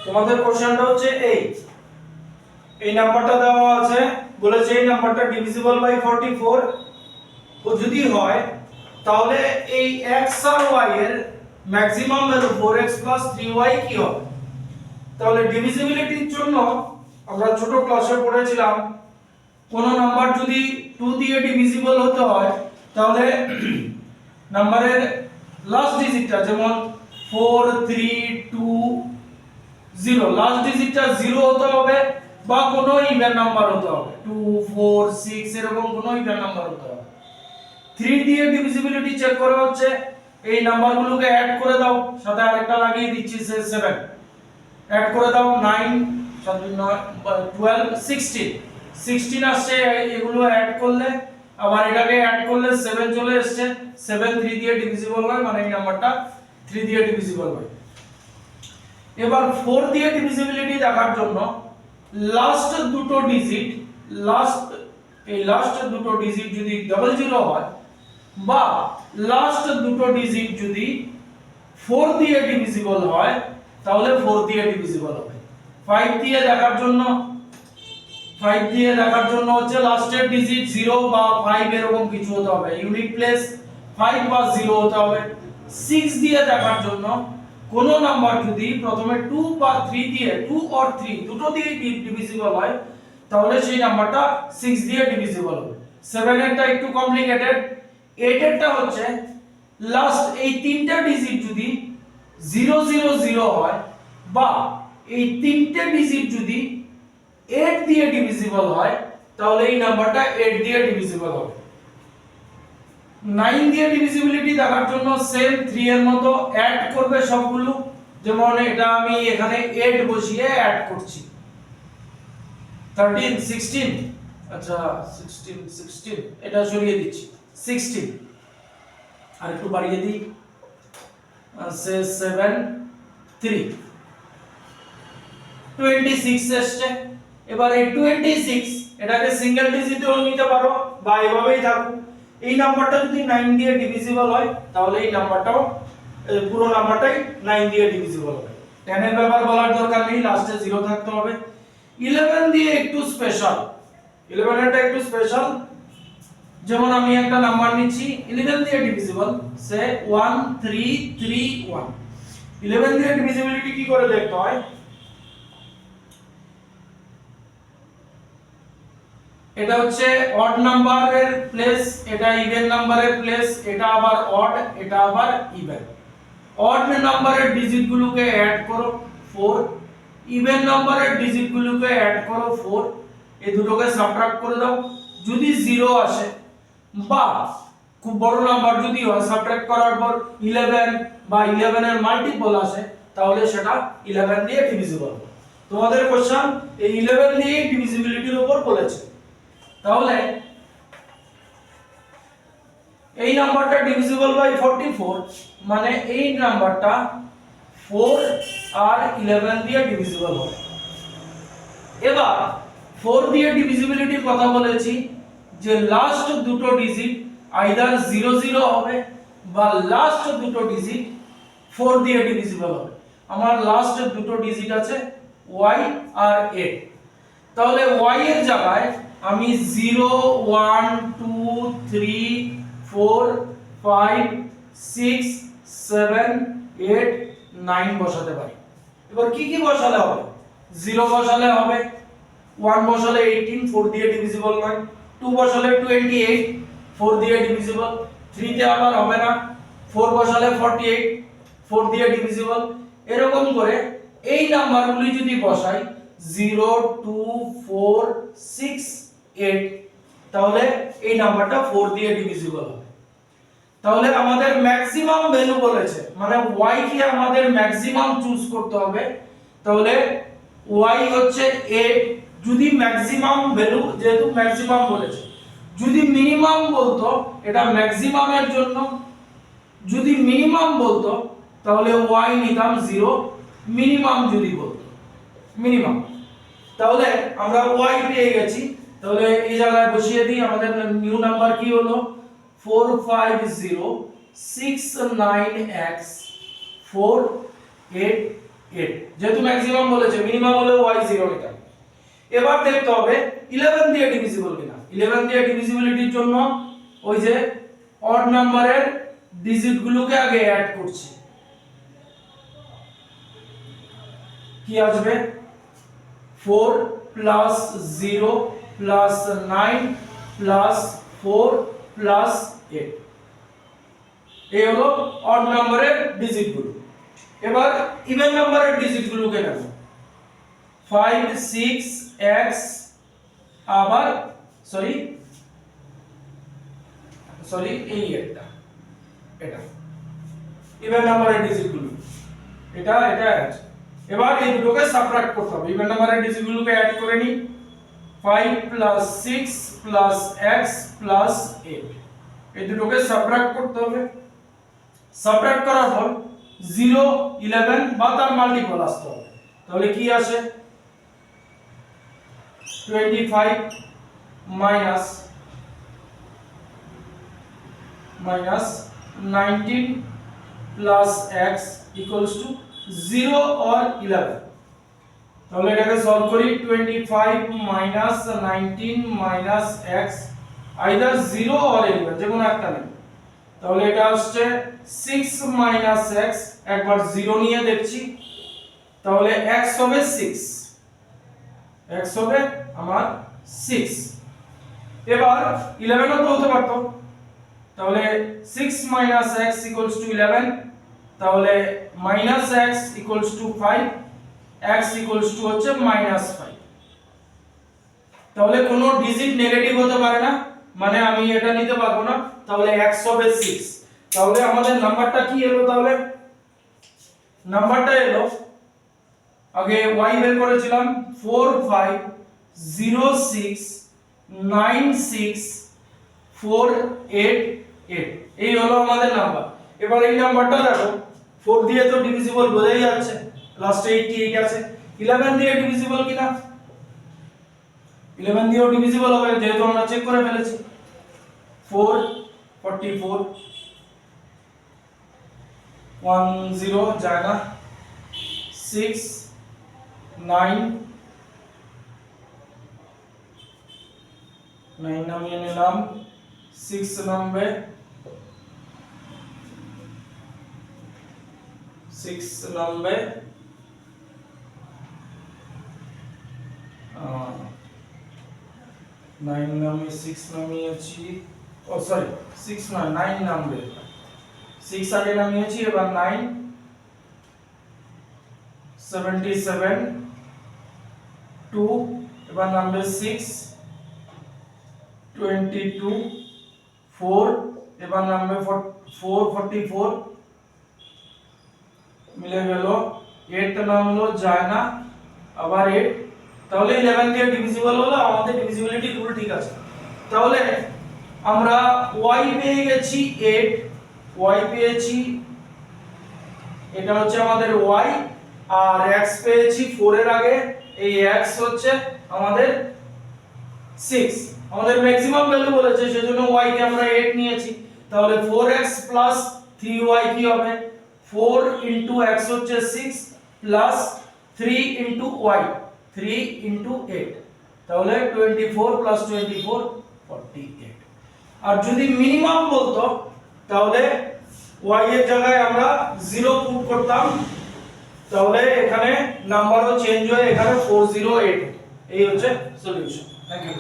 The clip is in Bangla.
তোমাদের কোশ্চেনটা হচ্ছে এই নাম্বারটা দেওয়া আছে, বলেছে এই নাম্বারটা ডিভিজিবল বাই 44 ও যদি হয় তাহলে এই x আর y এর ম্যাক্সিমাম ভ্যালু 4x 3y কি হবে। তাহলে ডিভিজিবিলিটির জন্য আমরা ছোট ক্লাসে পড়েছিলাম কোন নাম্বার যদি 2 দিয়ে ডিভিজিবল হতে হয় তাহলে নাম্বারের লাস্ট ডিজিটটা, যেমন 4 3 2 0, লাস্ট ডিজিটটা 0 হতে হবে বা কোনো ইভেন নাম্বার হতে হবে, 2 4 6 এরকম কোনো ইভেন নাম্বার হতে হবে। 3 দিয়ে ডিভিজিবিলিটি চেক করা হচ্ছে, এই নাম্বারগুলোকে অ্যাড করে দাও, সাথে আরেকটা লাগিয়ে দিচ্ছি 7, অ্যাড করে দাও 9 সাথে 12 16 আসছে, এগুলো অ্যাড করলে আবার এটাকে অ্যাড করলে 7 চলে আসছে, 7 3 দিয়ে ডিভিজিবল হয়, মানে এই নাম্বারটা 3 দিয়ে ডিভিজিবল হয়। এবার 4 দিয়ে ডিভিজিবিলিটি দেখার জন্য লাস্ট দুটো ডিজিট যদি ডাবল জিরো হয় বা লাস্ট দুটো ডিজিট যদি 4 দিয়ে ডিভিজিবল হয় তাহলে 4 দিয়ে ডিভিজিবল হবে। 5 দিয়ে দেখার জন্য হচ্ছে লাস্টের ডিজিট 0 বা 5 এরকম কিছু হতে হবে, ইউনিট প্লেস 5 বা 0 হতে হবে। 6 দিয়ে দেখার জন্য কোন নাম্বার যদি প্রথমে 2 বা 3 দিয়ে 2 অর 3 দুটো দিয়ে ডিভিজিবল হয় তাহলে সেই নাম্বারটা 6 দিয়ে ডিভিজিবল হবে। 7 এরটা একটু কমপ্লিকেটেড। 8 এরটা হচ্ছে লাস্ট এই তিনটা ডিজিট যদি 0 0 0 হয় বা এই তিনটে ডিজিট যদি 8 দিয়ে ডিভিজিবল হয় তাহলে এই নাম্বারটা 8 দিয়ে ডিভিজিবল হবে। 9 দিয়ে ডিভিজিবিলিটি দেখার জন্য সেম 3 এর মতো অ্যাড করবে সবগুলো, যেমন এটা আমি এখানে 8 বসিয়ে অ্যাড করছি, 13 16, আচ্ছা 16 এটা সরিয়ে দিচ্ছি 16, আর একটু বাড়িয়ে দিই 7 3 26 আসছে। এবার এই 26 এটাকে সিঙ্গেল ডিজিটেও নিতে পারো বা এভাবেই থাকুক। এই নাম্বারটা যদি 9 দিয়ে ডিভিজিবল হয় তাহলে এই নাম্বারটাও পুরো নাম্বারটাই 9 দিয়ে ডিভিজিবল হবে। 10 এর ব্যাপার বলার দরকার নেই, লাস্টে 0 থাকতে হবে। 11 দিয়ে একটু স্পেশাল, 11 এরটা একটু স্পেশাল, যেমন আমি একটা নাম্বার নিচ্ছি 11 দিয়ে ডিভিজিবল, সে 1 3 3 1। 11 দিয়ে ডিভিজিবিলিটি কি করে দেখতে হয়, এটা হচ্ছে অড নাম্বারের প্লেস, এটা ইভেন নাম্বারের প্লেস, এটা আবার অড, এটা আবার ইভেন। অড নাম্বারের ডিজিটগুলোকে অ্যাড করো 4, ইভেন নাম্বারের ডিজিটগুলোকে অ্যাড করো 4, এই দুটোকে সাবট্রাক্ট করে দাও। যদি 0 আসে বা খুব বড় নাম্বার যদি হয়, সাবট্রাক্ট করার পর 11 বা 11 এর মাল্টিপল আসে তাহলে সেটা 11 দিয়ে ডিভিজিবল হবে। তোমাদের কোশ্চেন এই 11 দিয়ে ডিভিজিবিলিটির উপর বলেছে। তাহলে এই নাম্বারটা ডিভিজিবল বাই 44 মানে এই নাম্বারটা 4 আর 11 দিয়ে ডিভিজিবল হবে। এবার 4 দিয়ে ডিভিজিবিলিটির কথা বলেছি যে লাস্ট দুটো ডিজিট আইদার 0 0 হবে বা লাস্ট দুটো ডিজিট 4 দিয়ে ডিভিজিবল হবে। আমার লাস্ট দুটো ডিজিট আছে y আর 8, তাহলে y এর জায়গায় আমি 0 1 2 3 4 5 6 7 8 9 বসাতে পারি। এবার কি কি বসালে হবে, 0 বসালে হবে, 1 বসালে 18 4 দিয়ে ডিভিজিবল নয়, 2 বসালে 28 4 দিয়ে ডিভিজিবল, 3 তে আবার হবে না, 4 বসালে 48 4 দিয়ে ডিভিজিবল। এরকম করে এই নাম্বারগুলি যদি বসাই 0 2 4 6 8 তাহলে এই নাম্বারটা 4 দিয়ে ডিভিজিবল হবে। তাহলে আমাদের ম্যাক্সিমাম ভ্যালু বলেছে, মানে y কে আমাদের ম্যাক্সিমাম চুজ করতে হবে। তাহলে y হচ্ছে 8, যদি ম্যাক্সিমাম ভ্যালু, যেহেতু ম্যাক্সিমাম বলেছে, যদি মিনিমাম বলতো এটা ম্যাক্সিমামের জন্য, যদি মিনিমাম বলতো তাহলে y নিতাম 0, মিনিমাম যদি বলতো মিনিমাম, তাহলে আমরা y পেয়ে গেছি। তাহলে এই জায়গায় বসিয়ে দিই, আমাদের নিউ নাম্বার কি হলো 45069x 4 8 8 যেহেতু ম্যাক্সিমাম বলেছে মিনিমাম হলে y 0 নিতে হবে। এবার দেখতে হবে 11 দিয়ে ডিভিজিবল কিনা। 11 দিয়ে ডিভিজিবিলিটির জন্য ওই যে অড নাম্বারের ডিজিট গুলোকে আগে অ্যাড করছি। কি আসবে 4 প্লাস 0 প্লাস 9 প্লাস 4 প্লাস 8, এই হলো অড নাম্বারের ডিজিট গুলো। এবার ইভেন নাম্বারের ডিজিট গুলোকে নেব 5 6 x আবার সরি এই এটা ইভেন নাম্বারের ডিজিট গুলো এটা আছে। এবার এই দুটোকে সাবট্রাক্ট করতে হবে। ইভেন নাম্বারের ডিজিট গুলোকে অ্যাড করে নি 5 প্লাস 6 প্লাস x প্লাস 8, এই দুটোকে সাবট্রাক্ট করতে হবে। সাবট্রাক্ট করার পর 0 11 বা তার মাল্টিপল আসতে হবে। তাহলে কি আসে 25 minus 19 plus x equals to 0 or 11। তাহলে এটাকে সলভ করি 25 minus 19 minus x either 0 or 11 যে কোনো একটা নেব। তাহলে এটা আসছে 6 minus x, একবার 0 নিয়ে দেখছি তাহলে x হবে 6, x হবে আমার 6। এবার 11 ও তো হতে পারত, তাহলে 6 minus x equals to 11, তাহলে minus x equals to 5, x equals to হচ্ছে -5। তাহলে কোনো ডিজিট নেগেটিভ হতে পারে না, মানে আমি এটা নিতে পারবো না। তাহলে x হবে 6। তাহলে আমাদের নাম্বারটা কি এলো? তাহলে নাম্বারটা এলো আগে y বের করেছিলাম 4 5 0 6 9 6 4 8 8, এই হলো আমাদের নাম্বার। এবার এই নাম্বারটা দেখো 4 দিয়ে তো ডিভিজিবল বোঝাই যাচ্ছে, লাস্টে 88 আছে। 11 দিয়ে ডিভিজিবল কিনা? 11 দিয়েও ডিভিজিবল হবে যেহেতু আমরা চেক করে ফেলেছি। 4 44 1 0 যায় না, 6 9 নামিয়ে নিলাম, 6 নামবে, 6 নামবে, 9 নামে 6 নামিয়েছি, ও সরি 6 নয় 9 নামবে, 6 আগে নামিয়েছি, এবার 9 77 2, এবার নামবে 6 22 4, এবার নামবে 4 44 মিলে গেল, 8 নামলো যায় না, আবার 8। তাহলে 11 দিয়ে ডিভিজিবল হলো, আমাদের ডিভিজিবিলিটি রুল ঠিক আছে। তাহলে আমরা y পেয়ে গেছি 8, y পেয়েছি, এটা হচ্ছে আমাদের y, আর x পেয়েছি 4 এর আগে, এই x হচ্ছে আমাদের 6। আমাদের ম্যাক্সিমাম ভ্যালু বলেছে সেজন্য y কে আমরা 8 নিয়েছি। তাহলে 4x 3y কি হবে? 4 x হচ্ছে 6 3 y 3 8, তাহলে 24 24 48। আর যদি মিনিমাম বলতো তাহলে y এর জায়গায় আমরা 0 পুট করতাম, তাহলে এখানে নাম্বারও চেঞ্জ হয়ে এখানে 408। এই হচ্ছে সলিউশন। Thank you.